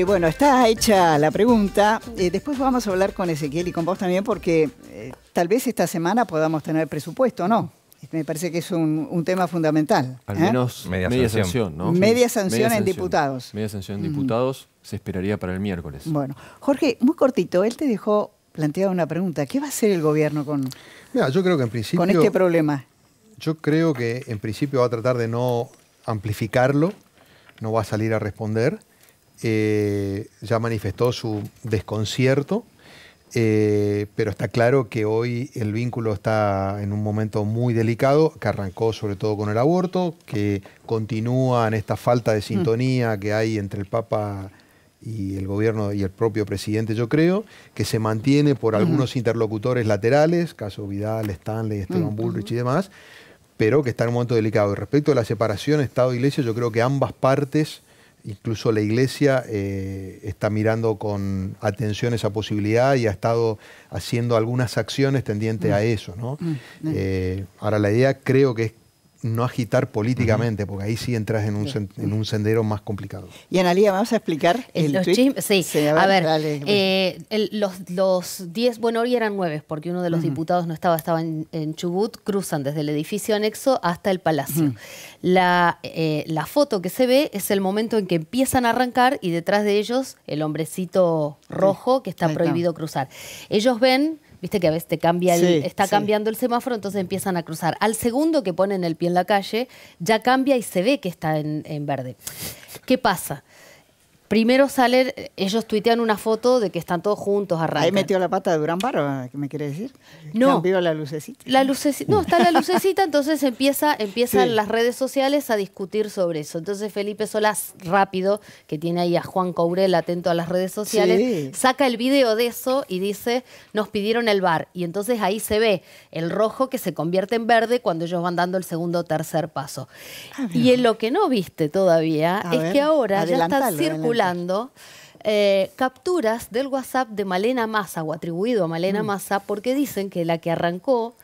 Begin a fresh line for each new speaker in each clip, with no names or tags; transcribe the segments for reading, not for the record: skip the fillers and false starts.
Bueno, está hecha la pregunta. Después vamos a hablar con Ezequiel y con vos también porque tal vez esta semana podamos tener presupuesto, ¿no? Me parece que es un tema fundamental.
Al menos media sanción, ¿no?
Media sanción en diputados.
Media sanción en diputados se esperaría para el miércoles.
Bueno, Jorge, muy cortito, él te dejó planteada una pregunta. ¿Qué va a hacer el gobierno con,
Mira, yo creo que en principio,
con este problema?
Yo creo que en principio va a tratar de no amplificarlo, no va a salir a responder. Ya manifestó su desconcierto, pero está claro que hoy el vínculo está en un momento muy delicado, que arrancó sobre todo con el aborto, que continúa en esta falta de sintonía que hay entre el Papa y el gobierno y el propio presidente, yo creo, que se mantiene por algunos interlocutores laterales, caso Vidal, Stanley, Esteban Bullrich y demás, pero que está en un momento delicado. Y respecto a la separación Estado-Iglesia, yo creo que ambas partes, incluso la Iglesia, está mirando con atención esa posibilidad y ha estado haciendo algunas acciones tendientes a eso, ¿no? Ahora, la idea creo que es no agitar políticamente, porque ahí sí entras en un sendero más complicado.
Y Analía, ¿vamos a explicar el tweet?
Sí, a ver, los 10, bueno, hoy eran 9, porque uno de los diputados no estaba en Chubut, cruzan desde el edificio anexo hasta el Palacio. La foto que se ve es el momento en que empiezan a arrancar y detrás de ellos el hombrecito rojo que está prohibido cruzar. Ellos ven... Viste que a veces te cambia está cambiando el semáforo, entonces empiezan a cruzar. Al segundo que ponen el pie en la calle, ya cambia y se ve que está en verde. ¿Qué pasa? Primero salen, ellos tuitean una foto de que están todos juntos, arrancan.
Ahí metió la pata de Durán Barba, ¿qué me quiere decir?
No.
¿Cambió la lucecita?
La lucecita, no, está la lucecita, entonces empiezan las redes sociales a discutir sobre eso. Entonces Felipe Solás, rápido, que tiene ahí a Juan Courel atento a las redes sociales, saca el video de eso y dice, nos pidieron el VAR. Y entonces ahí se ve el rojo que se convierte en verde cuando ellos van dando el segundo o tercer paso. Y en lo que no viste todavía es que ahora ya están circulando capturas del WhatsApp de Malena Massa o atribuido a Malena Massa porque dicen que la que arrancó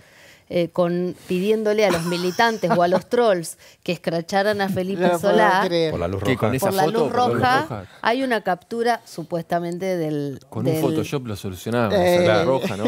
pidiéndole a los militantes o a los trolls que escracharan a Felipe Solá
por la luz roja.
Por la luz roja hay una captura supuestamente del...
Con un Photoshop lo solucionaban, la roja, ¿no?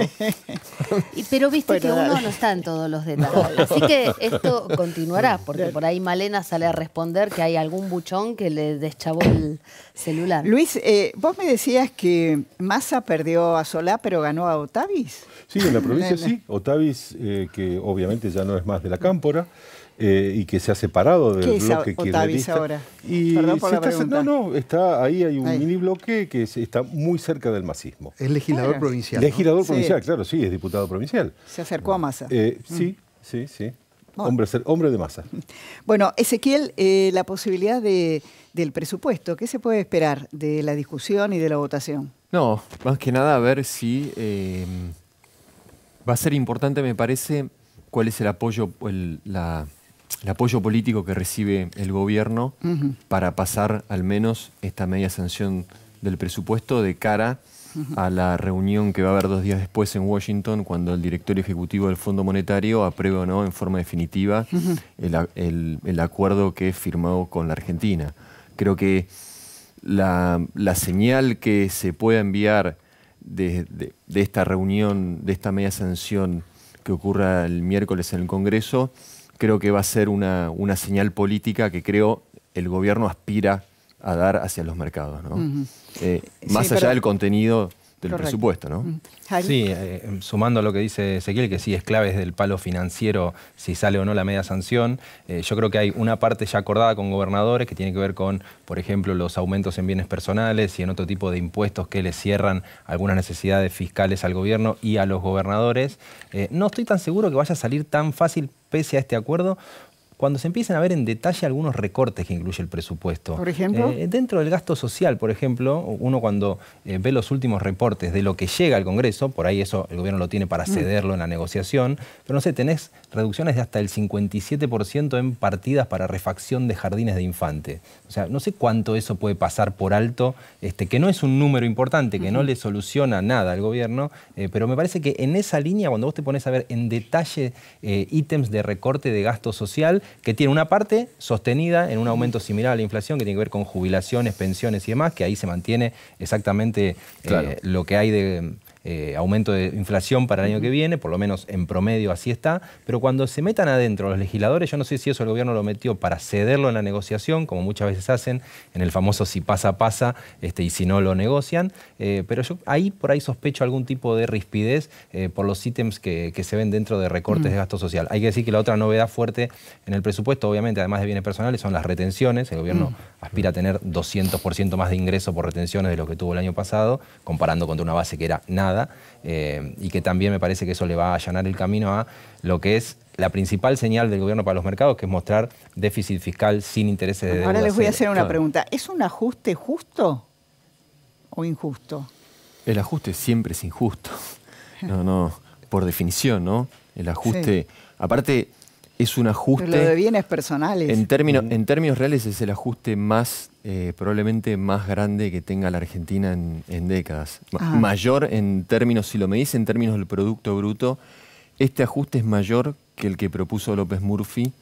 Pero viste que uno no está en todos los detalles. Así que esto continuará, porque por ahí Malena sale a responder que hay algún buchón que le deschavó el celular.
Luis, vos me decías que Massa perdió a Solá, pero ganó a Otavis.
Sí, en la provincia sí. Otavis, que obviamente ya no es más de la Cámpora, y que se ha separado del bloque kirchnerista.
Ahora?
Y
perdón por la pregunta.
Está ahí, hay un mini bloque que está muy cerca del masismo.
Es legislador provincial.
Legislador
¿no?
provincial, claro, sí, es diputado provincial.
Se acercó a Massa.
Sí. Hombre de Massa.
Bueno, Ezequiel, la posibilidad del presupuesto, ¿qué se puede esperar de la discusión y de la votación?
No, más que nada a ver si va a ser importante, me parece, cuál es el apoyo, el apoyo político que recibe el gobierno para pasar al menos esta media sanción del presupuesto de cara a la reunión que va a haber 2 días después en Washington, cuando el directorio ejecutivo del Fondo Monetario apruebe o no en forma definitiva el acuerdo que firmó con la Argentina. Creo que la señal que se pueda enviar de esta reunión, de esta media sanción que ocurra el miércoles en el Congreso, creo que va a ser una señal política que creo el gobierno aspira a dar hacia los mercados, ¿no? Más allá del contenido del presupuesto, ¿no?
Sí, sumando a lo que dice Ezequiel, que sí es clave desde el palo financiero si sale o no la media sanción, yo creo que hay una parte ya acordada con gobernadores que tiene que ver con, por ejemplo, los aumentos en bienes personales y en otro tipo de impuestos que les cierran algunas necesidades fiscales al gobierno y a los gobernadores. No estoy tan seguro que vaya a salir tan fácil pese a este acuerdo, cuando se empiezan a ver en detalle algunos recortes que incluye el presupuesto.
¿Por ejemplo?
Dentro del gasto social, por ejemplo, uno cuando ve los últimos reportes de lo que llega al Congreso, por ahí eso el gobierno lo tiene para cederlo en la negociación, pero no sé, tenés reducciones de hasta el 57% en partidas para refacción de jardines de infante. O sea, no sé cuánto eso puede pasar por alto, que no es un número importante, que no le soluciona nada al gobierno, pero me parece que en esa línea, cuando vos te pones a ver en detalle ítems de recorte de gasto social, que tiene una parte sostenida en un aumento similar a la inflación, que tiene que ver con jubilaciones, pensiones y demás, que ahí se mantiene exactamente lo que hay de aumento de inflación para el año que viene, por lo menos en promedio así está, pero cuando se metan adentro los legisladores, yo no sé si eso el gobierno lo metió para cederlo en la negociación, como muchas veces hacen, en el famoso si pasa, pasa, y si no lo negocian, pero yo por ahí sospecho algún tipo de rispidez por los ítems que se ven dentro de recortes de gasto social. Hay que decir que la otra novedad fuerte en el presupuesto, obviamente, además de bienes personales, son las retenciones. El gobierno aspira a tener 200% más de ingreso por retenciones de lo que tuvo el año pasado, comparando contra una base que era nada. Y que también me parece que eso le va a allanar el camino a lo que es la principal señal del gobierno para los mercados, que es mostrar déficit fiscal sin intereses de deuda.
Ahora les voy a hacer una pregunta. ¿Es un ajuste justo o injusto?
El ajuste siempre es injusto. No, por definición, ¿no? El ajuste, aparte, es un ajuste...
Pero lo de bienes personales.
En términos reales es el ajuste más, probablemente más grande que tenga la Argentina en décadas. Mayor en términos, si lo medís en términos del Producto Bruto, este ajuste es mayor que el que propuso López Murphy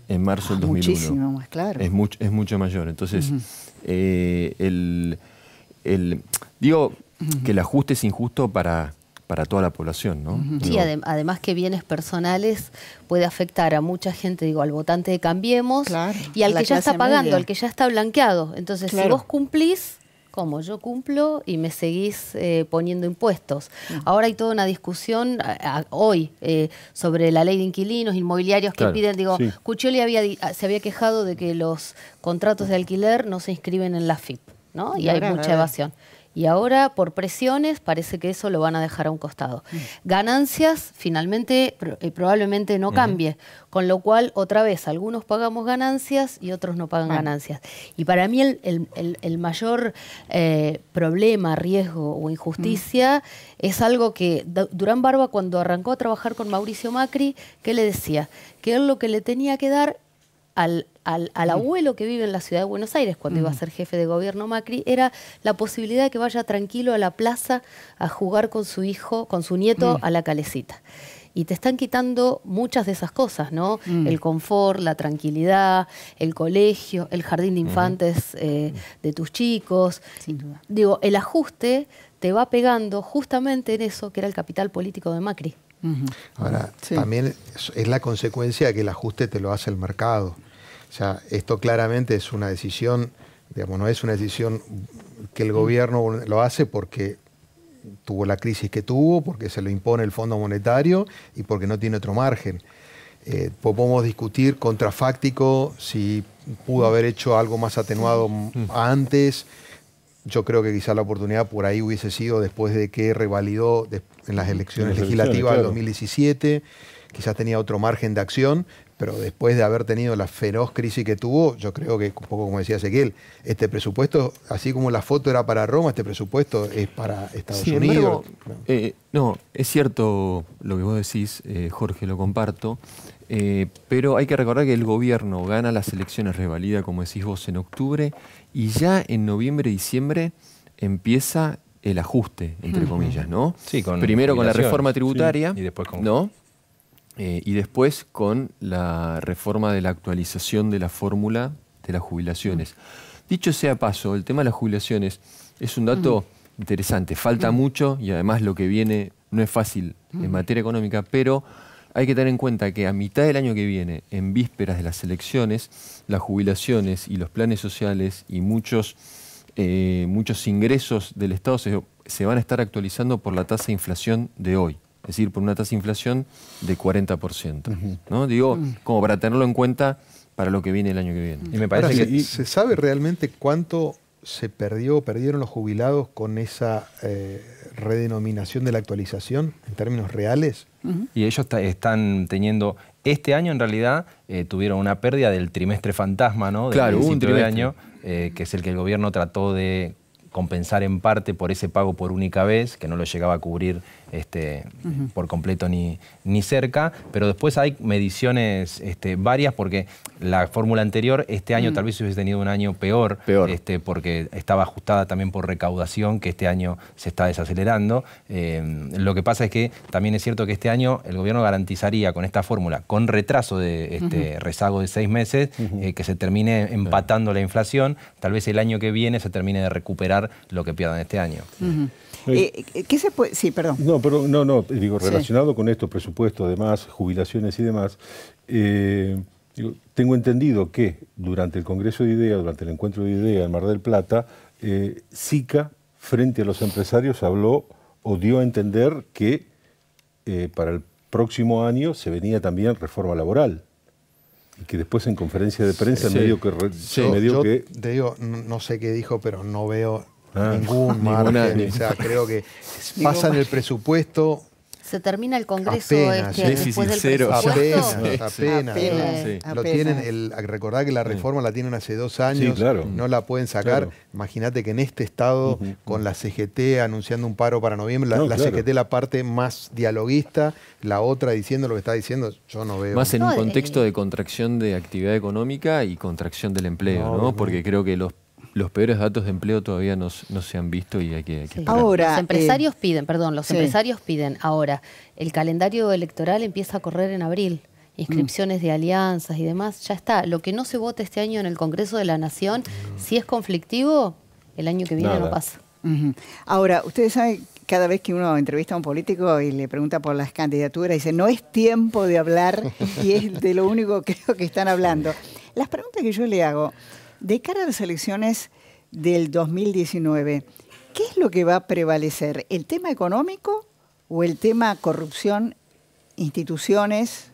en marzo del 2001.
Muchísimo más, claro.
Es mucho mayor. Entonces, digo que el ajuste es injusto para toda la población, ¿no?
Sí, además que bienes personales puede afectar a mucha gente, digo, al votante de Cambiemos, y al que ya está pagando, al que ya está blanqueado. Entonces, si vos cumplís, como yo cumplo y me seguís poniendo impuestos. Ahora hay toda una discusión hoy sobre la ley de inquilinos inmobiliarios que piden, digo, Cuccioli se había quejado de que los contratos de alquiler no se inscriben en la FIP, ¿no? Y hay mucha evasión. Y ahora, por presiones, parece que eso lo van a dejar a un costado. Ganancias, finalmente, probablemente no cambie. Con lo cual, otra vez, algunos pagamos ganancias y otros no pagan ganancias. Y para mí el mayor problema, riesgo o injusticia es algo que Durán Barba, cuando arrancó a trabajar con Mauricio Macri, ¿qué le decía? Que él lo que le tenía que dar al abuelo que vive en la ciudad de Buenos Aires, cuando iba a ser jefe de gobierno Macri, era la posibilidad de que vaya tranquilo a la plaza a jugar con su hijo, con su nieto, a la calecita. Y te están quitando muchas de esas cosas, ¿no? El confort, la tranquilidad, el colegio, el jardín de infantes de tus chicos.
Sin duda.
Digo, el ajuste te va pegando justamente en eso que era el capital político de Macri.
Ahora, también es la consecuencia de que el ajuste te lo hace el mercado. O sea, esto claramente es una decisión, digamos, no es una decisión que el gobierno lo hace porque tuvo la crisis que tuvo, porque se lo impone el Fondo Monetario y porque no tiene otro margen. Podemos discutir contrafáctico si pudo haber hecho algo más atenuado antes. Yo creo que quizá la oportunidad por ahí hubiese sido después de que revalidó en las elecciones legislativas del 2017. Quizás tenía otro margen de acción, pero después de haber tenido la feroz crisis que tuvo, yo creo que, un poco como decía Ezequiel, este presupuesto, así como la foto era para Roma, este presupuesto es para Estados Unidos.
No, es cierto lo que vos decís, Jorge, lo comparto, pero hay que recordar que el gobierno gana las elecciones, revalida, como decís vos, en octubre, y ya en noviembre, diciembre empieza el ajuste, entre comillas, ¿no?
Sí,
primero con la reforma tributaria,
y después con...
¿no? Y después con la reforma de la actualización de la fórmula de las jubilaciones. Dicho sea paso, el tema de las jubilaciones es un dato interesante. Falta mucho y además lo que viene no es fácil en materia económica, pero hay que tener en cuenta que a mitad del año que viene, en vísperas de las elecciones, las jubilaciones y los planes sociales y muchos ingresos del Estado se van a estar actualizando por la tasa de inflación de hoy. Es decir, por una tasa de inflación de 40%. ¿No? Digo, como para tenerlo en cuenta para lo que viene el año que viene.
Y me parece que ¿se sabe realmente cuánto perdieron los jubilados con esa redenominación de la actualización en términos reales?
Y ellos están teniendo, este año en realidad tuvieron una pérdida del trimestre fantasma, ¿no?
Claro,
del
un
principio de
trimestre.
año, que es el que el gobierno trató de compensar en parte por ese pago por única vez, que no lo llegaba a cubrir por completo ni cerca, pero después hay mediciones varias porque la fórmula anterior este año tal vez hubiese tenido un año peor. Porque estaba ajustada también por recaudación, que este año se está desacelerando. Lo que pasa es que también es cierto que este año el gobierno garantizaría con esta fórmula, con retraso de rezago de 6 meses, que se termine empatando la inflación. Tal vez el año que viene se termine de recuperar lo que pierdan este año.
¿Qué se puede...? Sí, perdón.
Digo, relacionado con estos presupuestos, además, jubilaciones y demás, tengo entendido que durante el Congreso de IDEA, durante el encuentro de IDEA en Mar del Plata, SICA, frente a los empresarios, habló o dio a entender que para el próximo año se venía también reforma laboral. Y que después en conferencia de prensa medio que...
Te digo, no sé qué dijo, pero no veo ningún margen. O sea, creo que pasan el presupuesto...
Se termina el Congreso
apenas,
después del presupuesto.
Apenas. Lo tienen, recordad que la reforma la tienen hace 2 años, no la pueden sacar. Imagínate que en este estado, con la CGT anunciando un paro para noviembre, la CGT la parte más dialoguista, la otra diciendo lo que está diciendo, yo no veo.
Más en un contexto de contracción de actividad económica y contracción del empleo, ¿no? Porque creo que los peores datos de empleo todavía no se han visto y hay que esperar.
Ahora, los empresarios piden ahora, el calendario electoral empieza a correr en abril, inscripciones de alianzas y demás, ya está. Lo que no se vote este año en el Congreso de la Nación, si es conflictivo, el año que viene no pasa.
Ahora, ustedes saben, cada vez que uno entrevista a un político y le pregunta por las candidaturas, dice, no es tiempo de hablar, y es de lo único que creo que están hablando. Las preguntas que yo le hago, de cara a las elecciones del 2019, ¿qué es lo que va a prevalecer? ¿El tema económico o el tema corrupción, instituciones?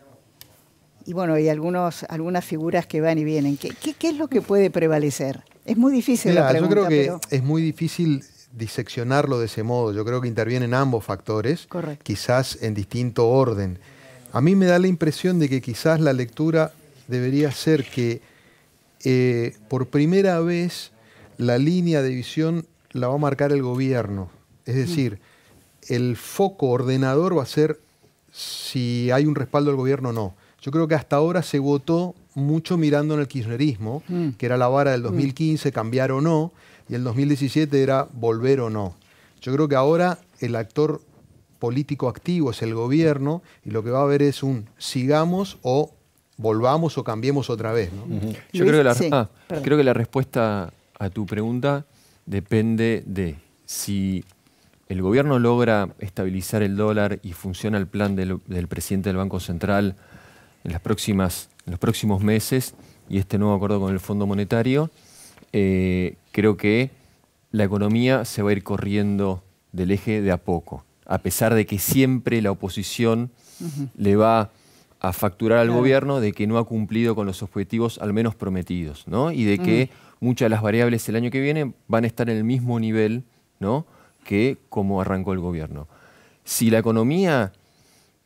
Y bueno, y algunas figuras que van y vienen. ¿Qué es lo que puede prevalecer? Es muy difícil la pregunta.
Yo creo que es muy difícil diseccionarlo de ese modo. Yo creo que intervienen ambos factores, quizás en distinto orden. A mí me da la impresión de que quizás la lectura debería ser que por primera vez la línea de visión la va a marcar el gobierno. Es decir, el foco ordenador va a ser si hay un respaldo del gobierno o no. Yo creo que hasta ahora se votó mucho mirando en el kirchnerismo, que era la vara del 2015, cambiar o no, y el 2017 era volver o no. Yo creo que ahora el actor político activo es el gobierno, y lo que va a haber es un sigamos o volvamos o cambiemos otra vez, ¿no?
Yo creo que la respuesta a tu pregunta depende de si el gobierno logra estabilizar el dólar y funciona el plan del presidente del Banco Central en los próximos meses y este nuevo acuerdo con el Fondo Monetario, creo que la economía se va a ir corriendo del eje de a poco, a pesar de que siempre la oposición le va a facturar al gobierno de que no ha cumplido con los objetivos al menos prometidos, ¿no? Y de que muchas de las variables el año que viene van a estar en el mismo nivel, ¿no?, que como arrancó el gobierno. Si la economía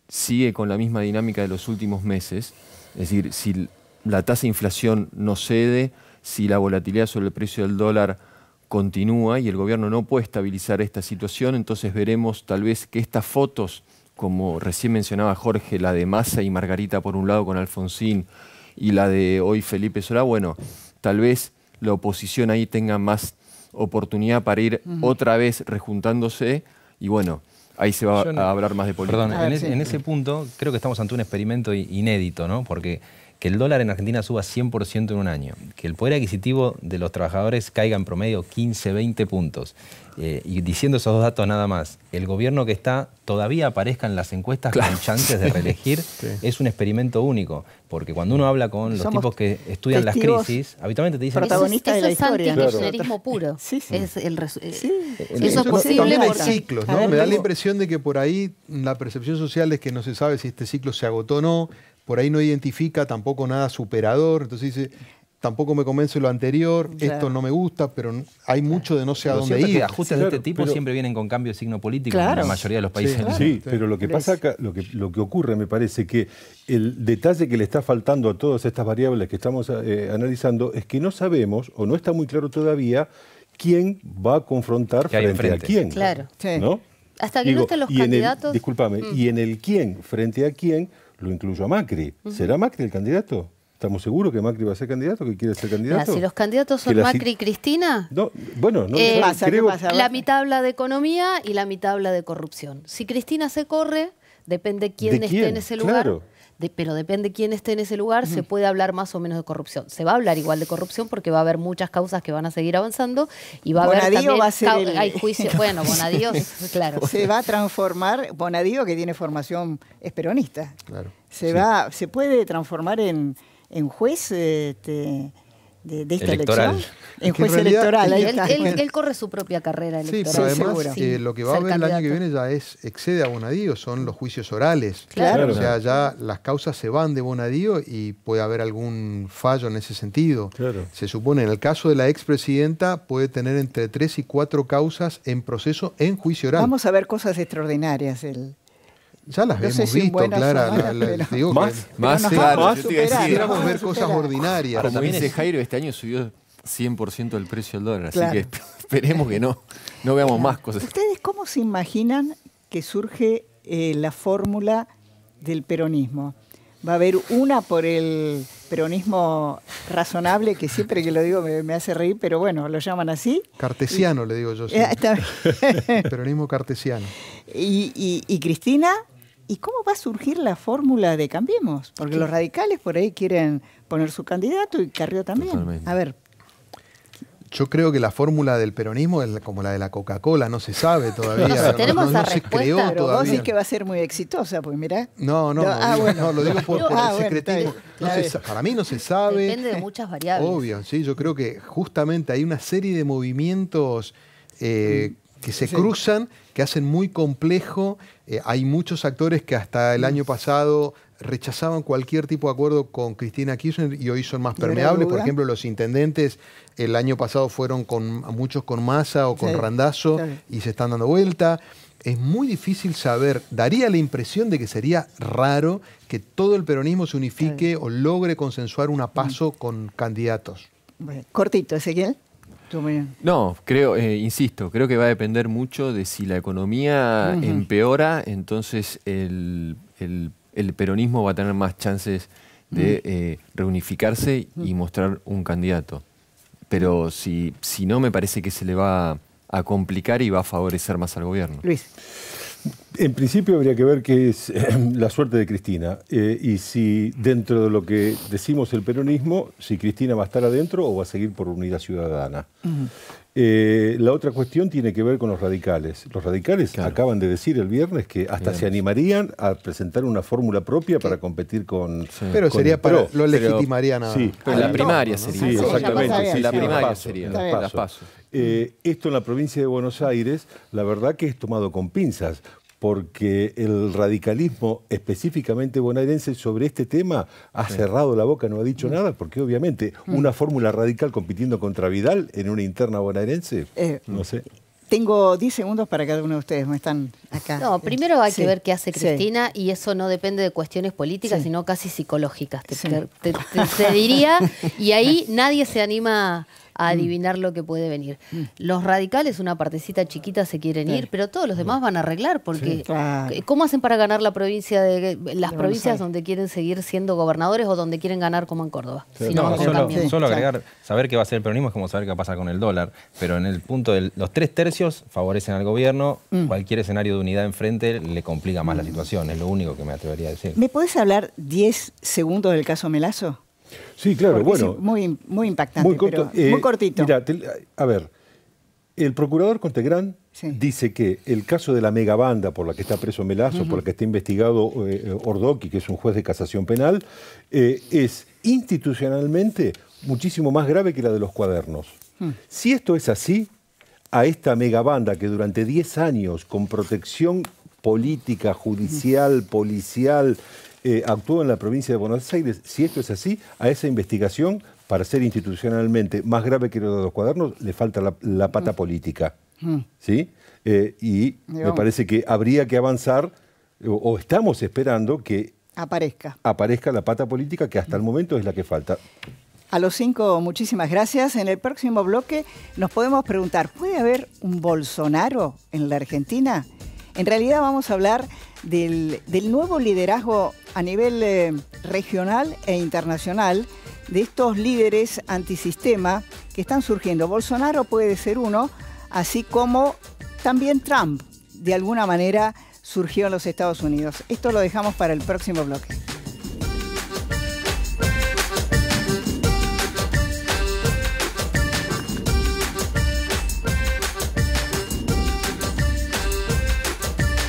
sigue con la misma dinámica de los últimos meses, es decir, si la tasa de inflación no cede, si la volatilidad sobre el precio del dólar continúa y el gobierno no puede estabilizar esta situación, entonces veremos tal vez que estas fotos, como recién mencionaba Jorge, la de Massa y Margarita por un lado con Alfonsín y la de hoy Felipe Solá, bueno, tal vez la oposición ahí tenga más oportunidad para ir otra vez rejuntándose y bueno, ahí se va a hablar más de política.
Perdón, en ese punto creo que estamos ante un experimento inédito, ¿no? Porque que el dólar en Argentina suba 100% en un año, que el poder adquisitivo de los trabajadores caiga en promedio 15, 20 puntos, y diciendo esos 2 datos nada más, el gobierno que está todavía aparezca en las encuestas con chances de reelegir, es un experimento único, porque cuando uno habla con los tipos que estudian las crisis, habitualmente te dicen...
Protagonistas de la historia.
Eso es antikirchnerismo puro. Eso es posible.
También hay ciclos, ¿no? Me da la impresión de que por ahí la percepción social es que no se sabe si este ciclo se agotó o no, por ahí no identifica tampoco nada superador, entonces dice, tampoco me convence lo anterior, esto no me gusta, pero hay mucho de no sé a dónde ir.
Ajustes de este tipo siempre vienen con cambio de signo político en la mayoría de los países.
Sí, pero lo que pasa acá, lo que ocurre, me parece que el detalle que le está faltando a todas estas variables que estamos analizando es que no sabemos, o no está muy claro todavía, quién va a confrontar frente a quién.
Claro.
¿No?
Hasta que no estén los candidatos.
Discúlpame, y en el quién, frente a quién, lo incluyo a Macri. ¿Será Macri el candidato? ¿Estamos seguros que Macri va a ser candidato, que quiere ser candidato?
Mira, si los candidatos son Macri y Cristina,
no, bueno, no
creo... La mitad habla de economía y la mitad habla de corrupción. Si Cristina se corre, depende quién esté en ese lugar.
Claro.
Pero depende quién esté en ese lugar, se puede hablar más o menos de corrupción. Se va a hablar igual de corrupción porque va a haber muchas causas que van a seguir avanzando y va a haber también
va a ser
hay juicios. Bueno, Bonadío, claro.
Se va a transformar, Bonadío, que tiene formación es peronista.
Claro.
Se puede transformar en juez de esta
Electoral.
elección. En juez electoral. Ahí está.
Él corre su propia carrera electoral.
Sí, pero además
seguro.
lo que va a haber el año que viene ya excede a Bonadío, son los juicios orales.
Claro.
O sea, ya las causas se van de Bonadío y puede haber algún fallo en ese sentido.
Claro.
Se supone, en el caso de la expresidenta, puede tener entre 3 y 4 causas en proceso en juicio oral.
Vamos a ver cosas extraordinarias.
Ya las
No sé
hemos
si
visto,
buenas o
Clara.
malas, pero-
Te digo
Más,
que
más,
nos
claro.
vamos a
Yo te iba a decir,
superar.
quisiéramos
Vamos a
ver cosas
superar.
ordinarias.
como
también
dice
es-
Jairo, este año subió 100% el precio del dólar,
Claro.
así que esperemos que no veamos más cosas.
¿Ustedes cómo se imaginan que surge la fórmula del peronismo? Va a haber una por el peronismo razonable, que siempre que lo digo me hace reír, pero bueno, lo llaman así.
Cartesiano, le digo yo. Sí.
Está bien.
Peronismo cartesiano.
Y Cristina, ¿y cómo va a surgir la fórmula de Cambiemos? Porque los radicales por ahí quieren poner su candidato y Carrió también.
Totalmente.
A ver,
Yo creo que la fórmula del peronismo es como la de la Coca-Cola, no se sabe todavía.
Tenemos esa
se
respuesta.
creó
pero vos
todavía.
decís que va a ser muy exitosa, pues mirá.
No,
bueno.
lo digo por el
Bueno,
secretismo.
está bien.
Para mí no se sabe.
Depende de muchas variables.
Obvio, sí, yo creo que justamente hay una serie de movimientos que se cruzan, que hacen muy complejo. Hay muchos actores que hasta el año pasado rechazaban cualquier tipo de acuerdo con Cristina Kirchner y hoy son más
¿Y ahora
permeables. Por
dudan?
ejemplo, los intendentes el año pasado fueron muchos con Massa o con
Sí,
Randazzo
claro.
y se están dando vuelta. Es muy difícil saber, daría la impresión de que sería raro que todo el peronismo se unifique o logre consensuar una paso con candidatos.
Bueno, cortito, Ezequiel. Tú, bien.
No, insisto, creo que va a depender mucho de si la economía empeora, entonces el peronismo va a tener más chances de reunificarse y mostrar un candidato. Pero si no, me parece que se le va a complicar y va a favorecer más al gobierno.
Luis.
En principio habría que ver qué es la suerte de Cristina y si dentro de lo que decimos el peronismo, si Cristina va a estar adentro o va a seguir por Unidad Ciudadana. La otra cuestión tiene que ver con los radicales. Los radicales acaban de decir el viernes que hasta se animarían a presentar una fórmula propia para competir con...
Pero
con
sería
el
para,
PRO.
lo legitimarían a...
Sí,
Pero la
al
primaria
entorno, ¿no?
sería.
Sí, exactamente.
está bien.
La
sí,
primaria
las
sería,
PASO,
está bien.
las PASO.
Esto en la provincia de Buenos Aires, la verdad que es tomado con pinzas, porque el radicalismo específicamente bonaerense sobre este tema ha cerrado la boca, no ha dicho nada, porque obviamente una fórmula radical compitiendo contra Vidal en una interna bonaerense, no sé.
Tengo 10 segundos para cada uno de ustedes, me están acá.
No, primero hay
Sí,
que ver qué hace
sí.
Cristina y eso no depende de cuestiones políticas,
Sí.
sino casi psicológicas,
Sí.
te diría, y ahí nadie se anima a adivinar lo que puede venir. Los radicales, una partecita chiquita se quieren ir, pero todos los demás van a arreglar, porque
Sí, claro.
¿cómo hacen para ganar la provincia las
Buenos
provincias
Aires.
donde quieren seguir siendo gobernadores o donde quieren ganar como en Córdoba? Si no,
No,
van con
solo,
Cambiemos.
Sí,
solo
claro.
agregar, saber qué va a hacer el peronismo es como saber qué va a pasar con el dólar, pero en el punto de los 3/3 favorecen al gobierno, cualquier escenario de unidad enfrente le complica más la situación, es lo único que me atrevería a decir.
¿Me podés hablar 10 segundos del caso Melazo?
Sí, claro,
Porque
bueno.
es muy impactante,
Muy corto,
pero muy cortito.
Mira, a ver, el procurador Contegrán
Sí.
dice que el caso de la megabanda por la que está preso Melazo, por la que está investigado Ordoqui, que es un juez de casación penal, es institucionalmente muchísimo más grave que la de los cuadernos. Si esto es así, a esta megabanda que durante 10 años con protección política, judicial, policial, actuó en la provincia de Buenos Aires, si esto es así, a esa investigación, para ser institucionalmente más grave que lo de los cuadernos, le falta la pata política. ¿Sí? Y me
Digamos.
parece que habría que avanzar, o estamos esperando que
Aparezca.
la pata política, que hasta el momento es la que falta.
A los 5, muchísimas gracias. En el próximo bloque nos podemos preguntar, ¿puede haber un Bolsonaro en la Argentina? En realidad vamos a hablar del nuevo liderazgo a nivel regional e internacional, de estos líderes antisistema que están surgiendo. Bolsonaro puede ser uno, así como también Trump, de alguna manera, surgió en los Estados Unidos. Esto lo dejamos para el próximo bloque.